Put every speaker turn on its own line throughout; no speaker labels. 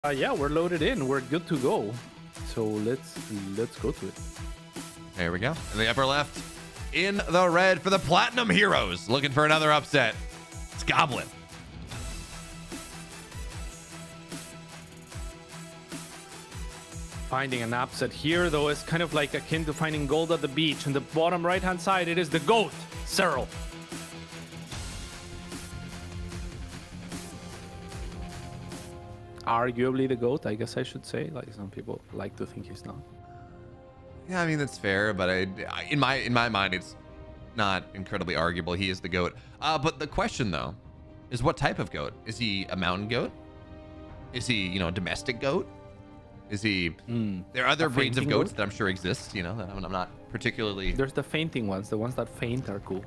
Yeah, we're loaded in. We're good to go. So let's go to it.
There we go. In the upper left, in the red for the Platinum Heroes, looking for another upset. It's Goblin.
Finding an upset here, though, is kind of like akin to finding gold at the beach. In the bottom right-hand side, it is the GOAT, Serral. Arguably the GOAT, I guess I should say. Like, some people like to think he's not.
Yeah, I mean that's fair, but in my mind, it's not incredibly arguable. He is the GOAT. But the question though is, what type of GOAT? Is he a mountain goat? Is he, a domestic goat? Is he? There are other breeds of goats that I'm sure exist. That I'm not particularly.
There's the fainting ones. The ones that faint are cool.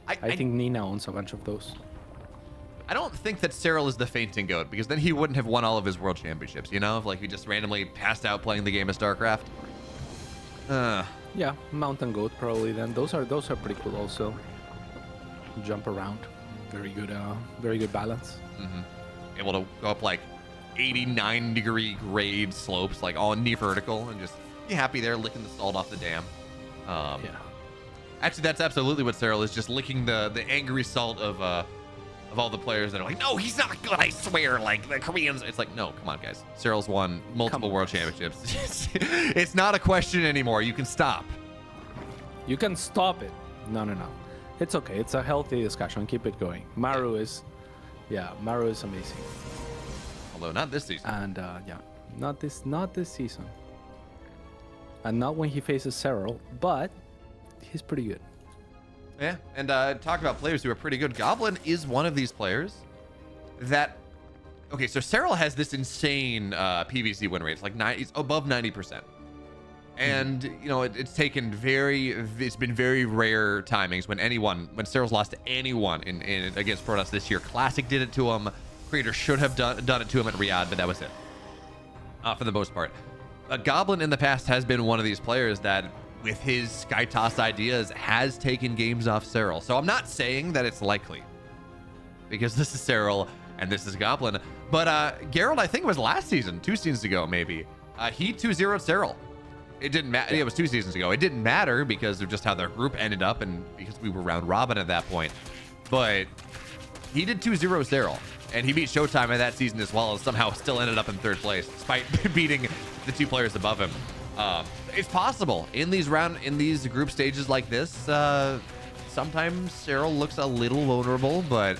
I think Nina owns a bunch of those.
I don't think that Serral is the fainting goat, because then he wouldn't have won all of his world championships. If like he just randomly passed out playing the game of StarCraft.
Yeah, mountain goat probably. Then those are pretty cool also. Jump around, very good balance.
Able to go up like 89-degree grade slopes, like all near vertical, and just be happy there, licking the salt off the dam.
Yeah.
Actually, that's absolutely what Serral is, just licking the angry salt of all the players that are like, no, he's not good, I swear, like the Koreans. It's like, no, come on, guys. Serral's won multiple world championships. It's not a question anymore. You can stop.
You can stop it. No. It's okay. It's a healthy discussion. Keep it going. Maru is amazing.
Although not this season.
And not this season. And not when he faces Serral, but he's pretty good.
Yeah, and talk about players who are pretty good. Goblin is one of these players that... Okay, so Serral has this insane PvZ win rate. It's like it's above 90%. And, it's taken it's been very rare timings when Serral's lost to anyone in against Protoss this year. Classic did it to him. Creator should have done it to him at Riyadh, but that was it. For the most part. Goblin in the past has been one of these players that, with his sky toss ideas, has taken games off Serral. So I'm not saying that it's likely, because this is Serral and this is Goblin. But Gerald, I think it was last season, 2 seasons ago maybe, he 2-0'd Serral. It didn't matter. Yeah, it was 2 seasons ago. It didn't matter because of just how their group ended up and because we were round robin at that point. But he did 2-0 Serral, and he beat Showtime in that season as well, and somehow still ended up in 3rd place despite beating the 2 players above him. It's possible in these group stages like this. Sometimes Serral looks a little vulnerable, but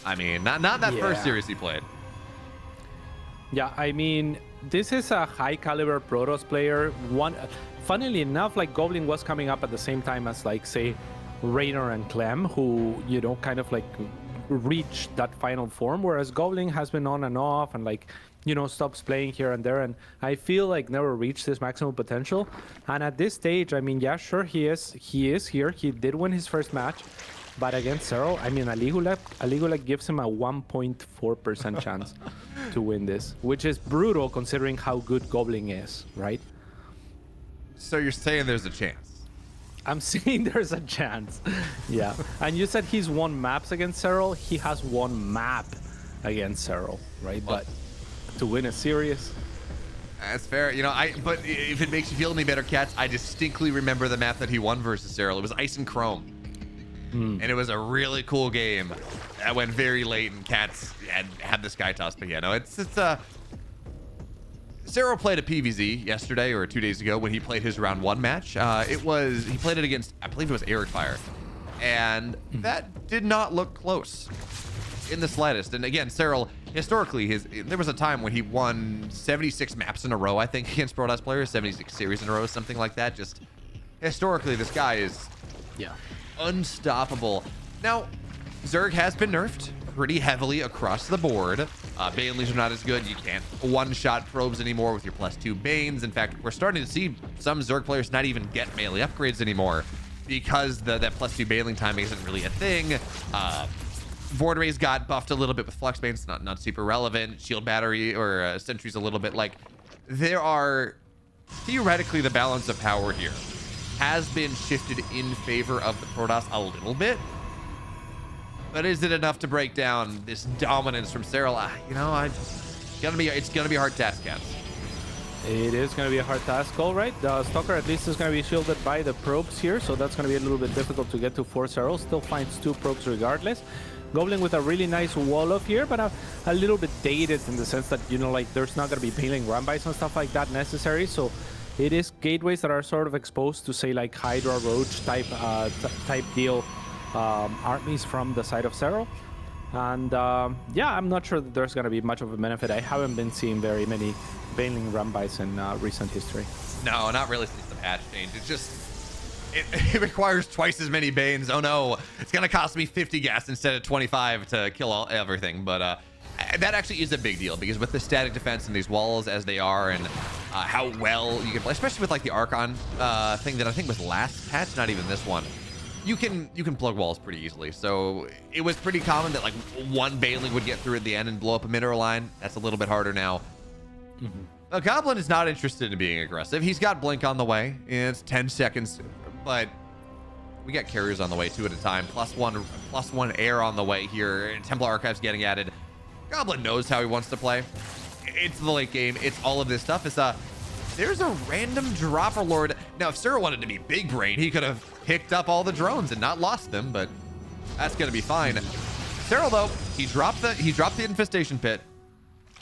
I mean, not that first series he played.
Yeah, I mean, this is a high caliber Protoss player. Funnily enough, like Goblin was coming up at the same time as, like, say, Raynor and Clem, who kind of like reached that final form, whereas Goblin has been on and off and like stops playing here and there, and I feel like never reached his maximum potential. And at this stage, I mean, yeah, sure, he is here. He did win his first match, but against Serral, I mean, Aligula gives him a 1.4% chance to win this, which is brutal considering how good Goblin is, right?
So you're saying there's a chance?
I'm saying there's a chance. Yeah. And you said he's won maps against Serral. He has won map against Serral, right? But to win a series,
that's fair. But if it makes you feel any better, Cats, I distinctly remember the map that he won versus Serral. It was Ice and Chrome. And it was a really cool game that went very late, and Cats had the sky toss. But yeah, no, it's Serral played a PvZ yesterday or 2 days ago when he played his round 1 match. He played it against, I believe it was Eric Fire, and that did not look close in the slightest. And again, Serral, historically, there was a time when he won 76 maps in a row, I think, against Protoss players, 76 series in a row, something like that. Just historically, this guy is unstoppable. Now, Zerg has been nerfed pretty heavily across the board. Baneys are not as good. You can't one-shot probes anymore with your +2 Banes. In fact, we're starting to see some Zerg players not even get melee upgrades anymore because that +2 baneling timing isn't really a thing. Void Rays got buffed a little bit with Flux Banes, not super relevant. Shield Battery or Sentries a little bit. Like, there are theoretically the balance of power here has been shifted in favor of the Protoss a little bit. But is it enough to break down this dominance from Serral? You know, it's gonna be a hard task, Cats.
It is going to be a hard task, all right. The Stalker at least is going to be shielded by the probes here, so that's going to be a little bit difficult to get to for Serral. Still finds 2 probes regardless. Goblin with a really nice wall of here, but a little bit dated in the sense that, you know, like there's not going to be bailing run-bys and stuff like that necessary. So it is gateways that are sort of exposed to, say, like Hydra, Roach type deal armies from the side of Serral. And yeah, I'm not sure that there's going to be much of a benefit. I haven't been seeing very many bailing run-bys in recent history.
No, not really since the patch change. It's just, it requires twice as many Banes. Oh no, it's going to cost me 50 gas instead of 25 to kill everything. But that actually is a big deal because with the static defense and these walls as they are and how well you can play, especially with like the Archon thing that I think was last patch, not even this one. You can plug walls pretty easily. So it was pretty common that like one Bailing would get through at the end and blow up a mineral line. That's a little bit harder now. A Goblin is not interested in being aggressive. He's got Blink on the way. It's 10 seconds, but we got carriers on the way 2 at a time. +1 air on the way here. Templar Archives getting added. Goblin knows how he wants to play. It's the late game. It's all of this stuff. There's a random dropper lord. Now, if Serral wanted to be big brain, he could have picked up all the drones and not lost them, but that's gonna be fine. Serral, though, he dropped the infestation pit.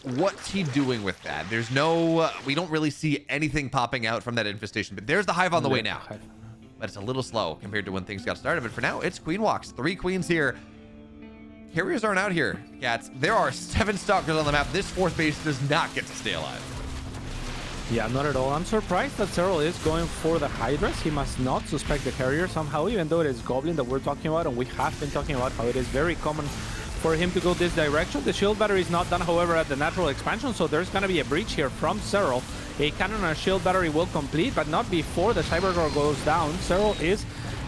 What's he doing with that? There's no, we don't really see anything popping out from that infestation pit. There's the hive on the way now, but it's a little slow compared to when things got started. But for now, it's queen walks. 3 queens here. Carriers aren't out here, Cats. There are 7 stalkers on the map. This 4th base does not get to stay alive.
Yeah, not at all. I'm surprised that Serral is going for the Hydras. He must not suspect the carrier somehow, even though it is Goblin that we're talking about, and we have been talking about how it is very common for him to go this direction. The shield battery is not done, however, at the natural expansion, so there's going to be a breach here from Serral. A cannon and a shield battery will complete, but not before the Cybergirl goes down. Serral is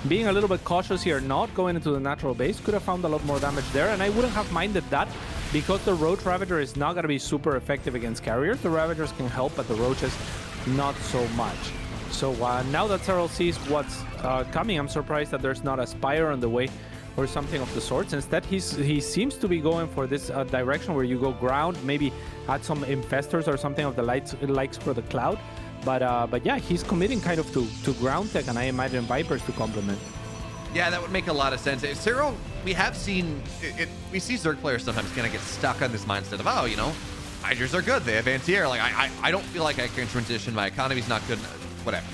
being a little bit cautious here, not going into the natural base. Could have found a lot more damage there, and I wouldn't have minded that because the Roach Ravager is not going to be super effective against carriers. The Ravagers can help, but the Roaches not so much. So now that Serral sees what's coming, I'm surprised that there's not a Spire on the way or something of the sorts. Instead, he seems to be going for this direction where you go ground, maybe add some infestors or something of the likes for the Cloud. But yeah, he's committing kind of to ground tech, and I imagine Vipers to complement.
Yeah, that would make a lot of sense. Serral, we have seen we see Zerg players sometimes kind of get stuck on this mindset of, oh, you know, Hydras are good, they have anti-air. Like I don't feel like I can transition, my economy's not good, whatever.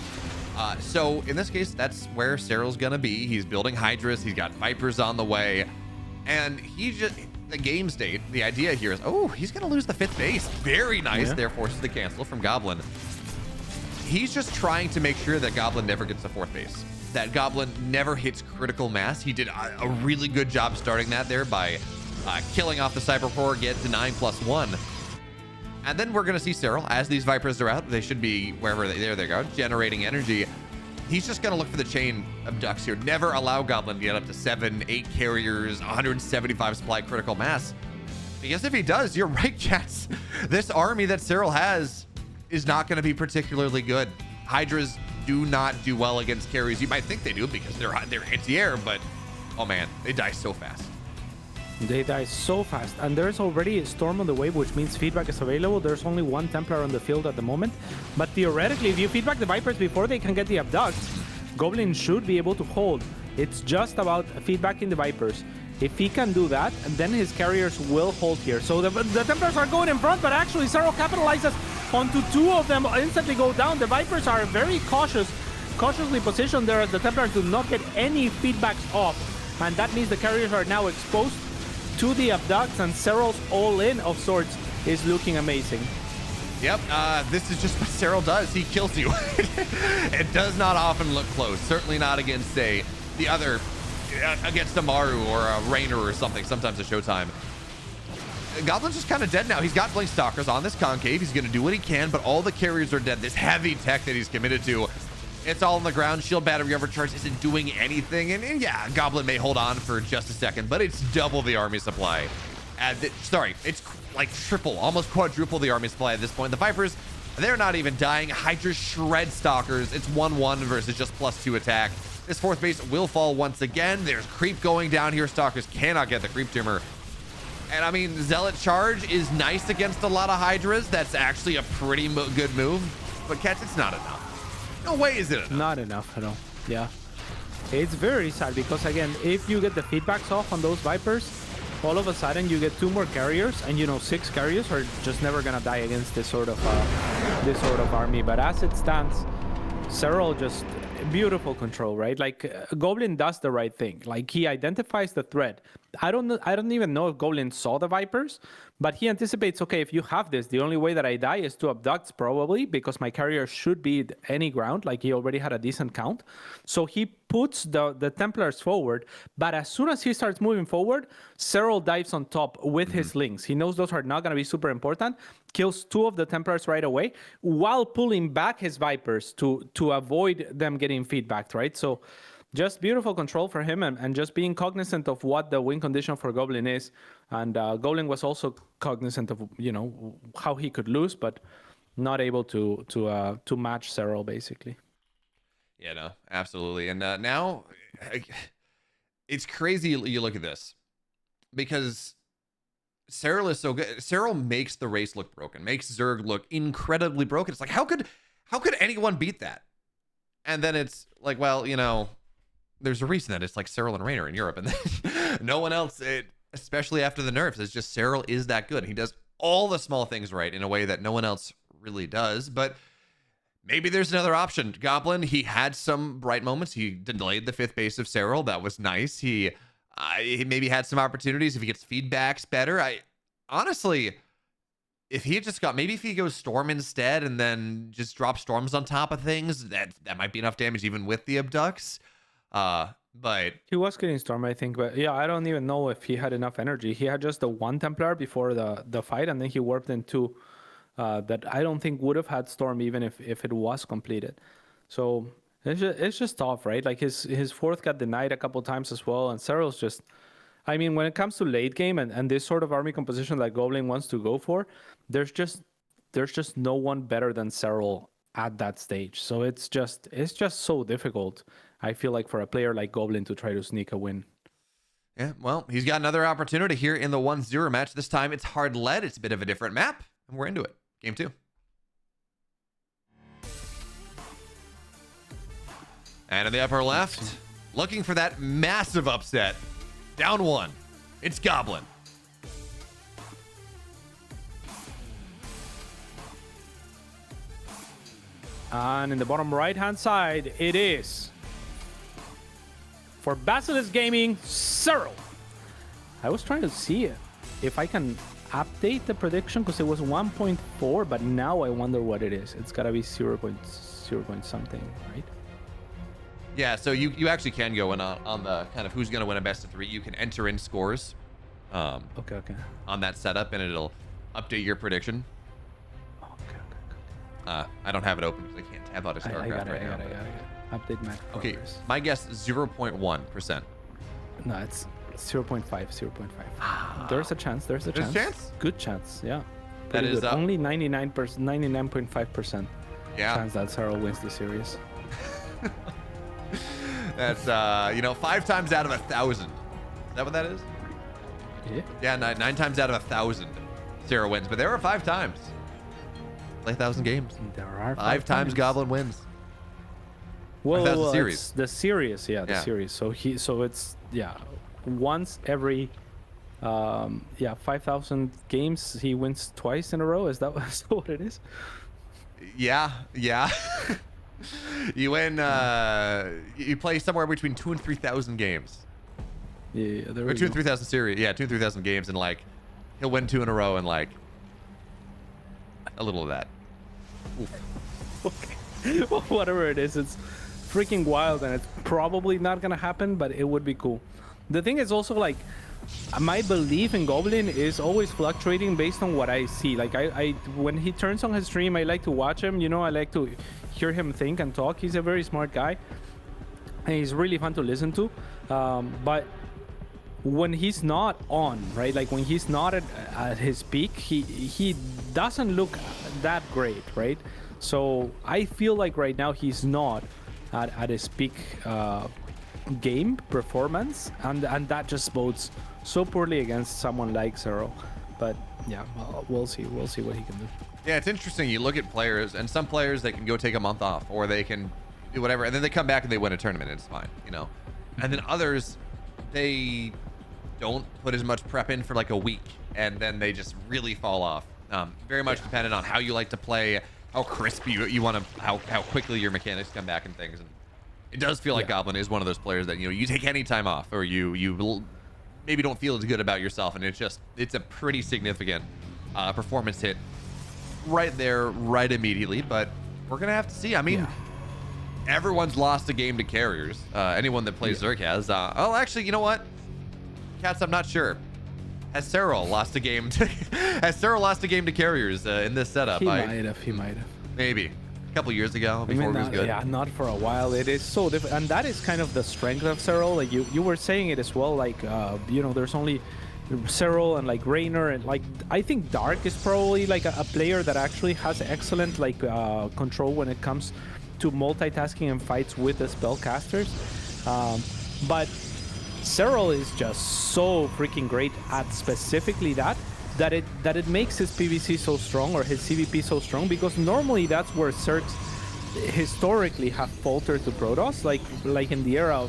So in this case, that's where Serral's gonna be. He's building Hydras, he's got Vipers on the way, and the game state, the idea here is, oh, he's gonna lose the 5th base. Very nice.
Yeah.
They're forced to cancel from Goblin. He's just trying to make sure that Goblin never gets the 4th base, that Goblin never hits critical mass. He did a really good job starting that there by killing off the Cyber Core, get to 9+1. And then we're going to see Serral, as these Vipers are out, they should be wherever there they go, generating energy. He's just going to look for the chain of ducks here. Never allow Goblin to get up to 7, 8 carriers, 175 supply critical mass. Because if he does, you're right, Cats. This army that Serral has is not going to be particularly good. Hydras do not do well against carries. You might think they do because they're anti-air, but oh man, they die so fast.
They die so fast, and there's already a storm on the way, which means feedback is available. There's only 1 Templar on the field at the moment, but theoretically, if you feedback the Vipers before they can get the abducts, Goblin should be able to hold. It's just about feedbacking the Vipers. If he can do that, and then his carriers will hold here. So the Templars are going in front, but actually Serral capitalizes onto 2 of them, instantly go down. The Vipers are very cautiously positioned there as the Templars do not get any feedbacks off, and that means the carriers are now exposed to the abducts, and Serral's all-in of sorts is looking amazing.
Yep, this is just what Serral does. He kills you. It does not often look close. Certainly not against, say, the other, against a Maru or a Rainer or something, sometimes a Showtime. Goblin's just kind of dead now. He's got Blink Stalkers on this concave. He's going to do what he can, but all the carriers are dead. This heavy tech that he's committed to, it's all on the ground. Shield battery overcharge isn't doing anything. And yeah, Goblin may hold on for just a second, but it's double the army supply. Sorry, it's like triple, almost quadruple the army supply at this point. The Vipers, they're not even dying. Hydra shred Stalkers. It's 1-1 versus just +2 attack. This fourth base will fall once again. There's creep going down here. Stalkers cannot get the creep tumor. And I mean, Zealot Charge is nice against a lot of Hydras. That's actually a pretty good move. But Cats, it's not enough. No way is it enough.
Not enough at all. Yeah. It's very sad because, again, if you get the feedbacks off on those Vipers, all of a sudden you get 2 more carriers, and you know 6 carriers are just never gonna die against this sort of army. But as it stands, Serral just beautiful control, right? Like Goblin does the right thing. Like he identifies the threat. I don't even know if Goblin saw the Vipers, but he anticipates, okay, if you have this, the only way that I die is to abducts probably, because my carrier should be any ground. Like he already had a decent count. So he puts the Templars forward, but as soon as he starts moving forward, Serral dives on top with his links. He knows those are not going to be super important, kills 2 of the Templars right away, while pulling back his Vipers to avoid them getting feedbacked, right? So just beautiful control for him, and just being cognizant of what the win condition for Goblin is. And Goblin was also cognizant of, you know, how he could lose, but not able to match Serral basically.
Yeah, no, absolutely. And now it's crazy. You look at this because Serral is so good. Serral makes the race look broken, makes Zerg look incredibly broken. It's like, how could anyone beat that? And then it's like, well, you know, there's a reason that it's like Serral and Raynor in Europe, and then no one else, especially after the nerfs, it's just Serral is that good. He does all the small things right in a way that no one else really does. But maybe there's another option. Goblin, he had some bright moments. He delayed the 5th base of Serral. That was nice. He maybe had some opportunities if he gets feedbacks better. I honestly, if he had just got, maybe if he goes Storm instead and then just drops Storms on top of things, that might be enough damage even with the abducts. But
he was getting Storm, I think, but yeah, I don't even know if he had enough energy. He had just the 1 Templar before the fight, and then he warped into that I don't think would have had Storm even if it was completed. So it's just tough, right? Like his 4th got denied a couple times as well, and Serral's just, I mean, when it comes to late game and this sort of army composition that Goblin wants to go for, there's just no one better than Serral at that stage. So it's just so difficult, I feel like, for a player like Goblin to try to sneak a win.
Yeah, well, he's got another opportunity here in the 1-0 match. This time it's hard led. It's a bit of a different map, and we're into it. Game 2. And in the upper left, looking for that massive upset. Down 1. It's Goblin.
And in the bottom right-hand side, it is, for Basilisk Gaming, Serral. I was trying to see if I can update the prediction because it was 1.4, but now I wonder what it is. It's got to be 0. Something, right?
Yeah, so you actually can go in on the kind of who's going to win a best of 3. You can enter in scores
Okay.
on that setup, and it'll update your prediction.
Okay.
I don't have it open because I can't tab out of StarCraft
I got
right now.
it. Update match
Okay,
progress.
my guess 0.1%.
No, it's 0.5. There's a chance.
There's a chance?
Good chance, yeah.
That
Pretty
is
good. Only 99.5%
yeah.
chance that Serral wins the series.
That's 5 times out of 1,000. Is that what that is?
Yeah.
Yeah, 9 times out of 1,000 Serral wins, but there are 5 times. Play 1,000 games.
There are
5 times Goblin wins.
Well,
series.
it's the series, yeah, the series. So it's once every 5,000 games he wins twice in a row. Is that what it is?
Yeah. You win. You play somewhere between 2,000 and 3,000 games.
Yeah, there we
Or 2,000
go.
and 3,000 series. Yeah, 2,000 and 3,000 games, and like he'll win 2 in a row, and like a little of that.
Okay. Well, whatever it is, it's freaking wild, and it's probably not gonna happen, but it would be cool. The thing is also, like, my belief in Goblin is always fluctuating based on what I see. Like, I when he turns on his stream, I like to watch him, I like to hear him think and talk. He's a very smart guy, and he's really fun to listen to. But when he's not on, right, like when he's not at his peak, he doesn't look that great, right? So I feel like right now he's not at his peak game performance, and that just bodes so poorly against someone like Serral. But yeah, we'll see what he can do.
Yeah, it's interesting. You look at players, and some players, they can go take a month off, or they can do whatever, and then they come back and they win a tournament, and it's fine, you know. And then others, they don't put as much prep in for like a week, and then they just really fall off. Very much dependent on how you like to play, how crispy you want to, how quickly your mechanics come back and things. And it does feel like Goblin is one of those players that, you know, you take any time off, or you maybe don't feel as good about yourself, and it's a pretty significant performance hit right there, right immediately. But we're gonna have to see. I mean, everyone's lost a game to carriers. Anyone that plays Zerg has. Oh, actually, you know what, Cats, I'm not sure. Has Serral lost a game to has Serral lost a game to carriers in this setup?
He might have.
Maybe a couple years ago before he was good.
Yeah, not for a while. It is so different, and that is kind of the strength of Serral. Like you were saying it as well. Like you know, there's only Serral and like Raynor, and like I think Dark is probably like a player that actually has excellent like control when it comes to multitasking and fights with the spellcasters. But Serral is just so freaking great at specifically that it makes his PvC so strong, or his CVP so strong, because normally that's where Zergs historically have faltered to Protoss, like in the era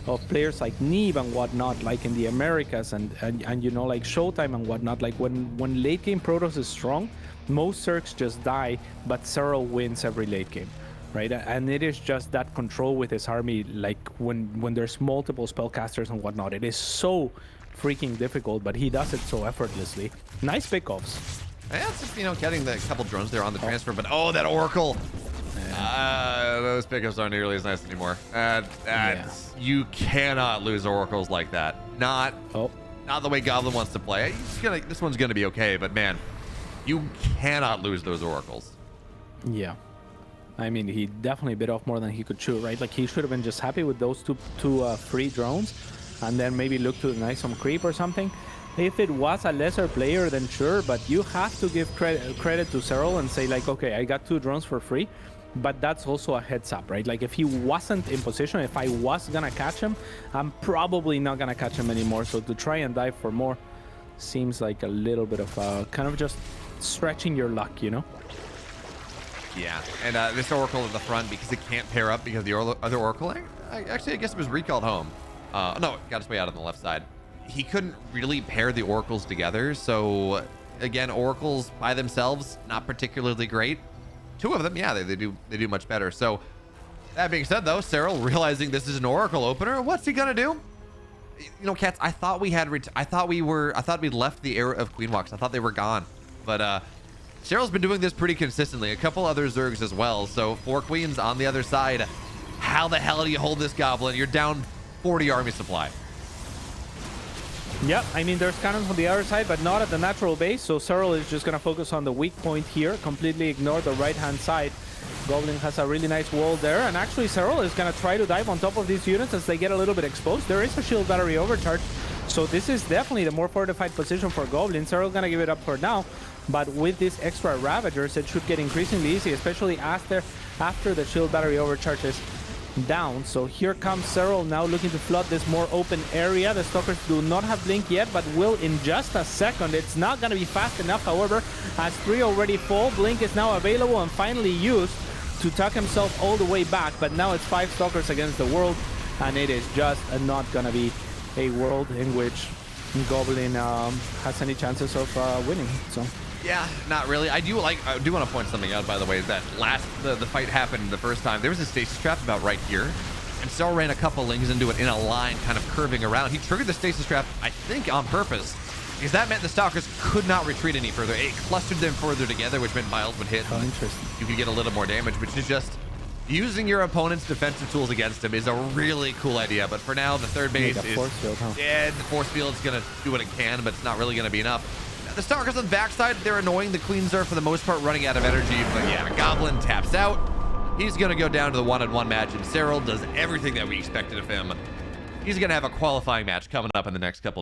of players like Neve and whatnot, like in the Americas and you know, like Showtime and whatnot. Like when late game Protoss is strong, most Zergs just die, but Serral wins every late game. Right, and it is just that control with his army, like when there's multiple spellcasters and whatnot, it is so freaking difficult, but he does it so effortlessly. Nice pickoffs.
Yeah, it's just, you know, getting the couple drones there on the transfer, but that Oracle. Those pickups aren't nearly as nice anymore. You cannot lose Oracles like that. Not the way Goblin wants to play. This one's gonna be okay, but man, you cannot lose those Oracles.
Yeah. I mean, he definitely bit off more than he could chew, right? Like, he should have been just happy with those two free drones, and then maybe look to deny some creep or something. If it was a lesser player, then sure, but you have to give credit to Serral and say, like, okay, I got 2 drones for free, but that's also a heads up, right? Like, if he wasn't in position, if I was gonna catch him, I'm probably not gonna catch him anymore. So to try and dive for more seems like a little bit of kind of just stretching your luck, you know?
Yeah, and this Oracle at the front, because it can't pair up because the other Oracle, I guess it was recalled home. No, it got its way out on the left side. He couldn't really pair the Oracles together, so again, Oracles by themselves, not particularly great. 2 of them, yeah, they do much better. So that being said, though, Serral realizing this is an Oracle opener, what's he gonna do? You know, Cats, I thought we'd left the era of Queen Walks. I thought they were gone, but Serral's been doing this pretty consistently. A couple other Zergs as well. So 4 Queens on the other side. How the hell do you hold this Goblin? You're down 40 army supply.
Yeah, I mean, there's cannons on the other side, but not at the natural base. So Serral is just going to focus on the weak point here, completely ignore the right-hand side. Goblin has a really nice wall there, and actually Serral is going to try to dive on top of these units as they get a little bit exposed. There is a shield battery overcharge, so this is definitely the more fortified position for Goblin. Serral going to give it up for now. But with these extra Ravagers, it should get increasingly easy, especially after the shield battery overcharge is down. So here comes Serral now looking to flood this more open area. The Stalkers do not have Blink yet, but will in just a second. It's not going to be fast enough, however, as 3 already fall. Blink is now available and finally used to tuck himself all the way back. But now it's 5 Stalkers against the world, and it is just not going to be a world in which Goblin has any chances of winning. So.
Yeah, not really. I do want to point something out, by the way, is that the fight happened the first time. There was a stasis trap about right here, and Serral ran a couple lings into it in a line, kind of curving around. He triggered the stasis trap, I think, on purpose, because that meant the Stalkers could not retreat any further. It clustered them further together, which meant Miles would hit.
Oh, interesting.
You could get a little more damage, which is just using your opponent's defensive tools against him is a really cool idea. But for now, the third base is dead. The force field's going to do what it can, but it's not really going to be enough. The Stalkers on the backside, they're annoying. The Queens are, for the most part, running out of energy. But yeah, Goblin taps out. He's going to go down to the 1-on-1 match, and Serral does everything that we expected of him. He's going to have a qualifying match coming up in the next couple days.